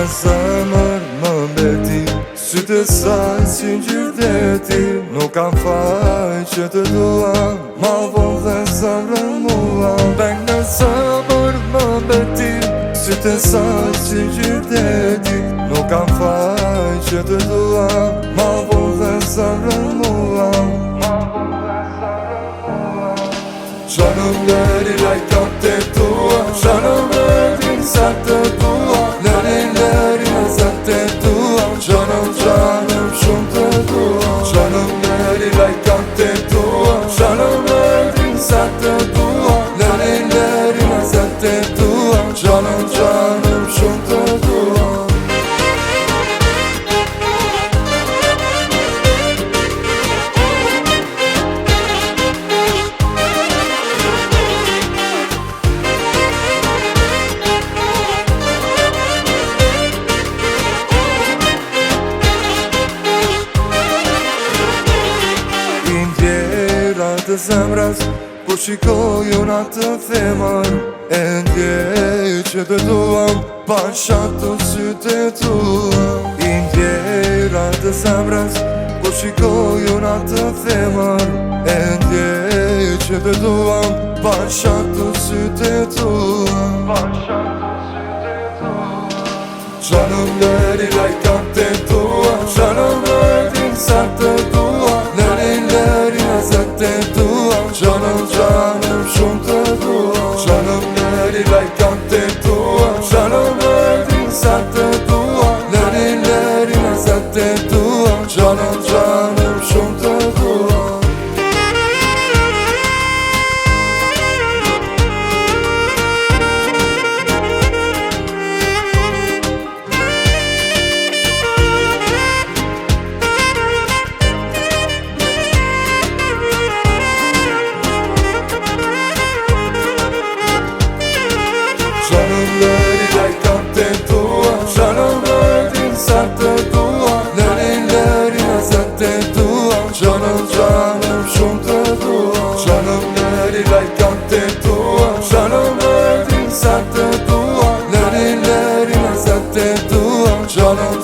zemër më mbeti, sytë e saj si ngjyrdeti. Nuk kam faj që të dua, ma vonë dhe zemrën mua. Beng në zemër më mbeti, sytë e saj si ngjyrdeti. Nuk kam faj që të dua, ma vonë dhe zemrën mua. Canım leri lajkate tua, canım leri sarte tua, leri sarte tua, canım shumë të dua. Canım leri lajkate tua, canım leri sarte tua, leri sarte tua, canım shumë të dua. Të zemrës, kur shikojun atë femër, e ndjej që të duam, pashat të sytë e tua. I ndjera të zemrës, kur shikojun atë femër, e ndjej që të duam, pashat të sytë e tua. Canım leri lajkate tua, canım leri sarte tua, leri sarte tua, canım shumë të dua. Canım leri lajkate tua, canım leri sarte tua, leri sarte tua, canım shumë të dua. Canım leri lajkate tua, canım leri sarte tua, leri sarte tua, canım shumë të dua. Canım leri lajkate tua, canım leri sarte tua, leri sarte tua, canım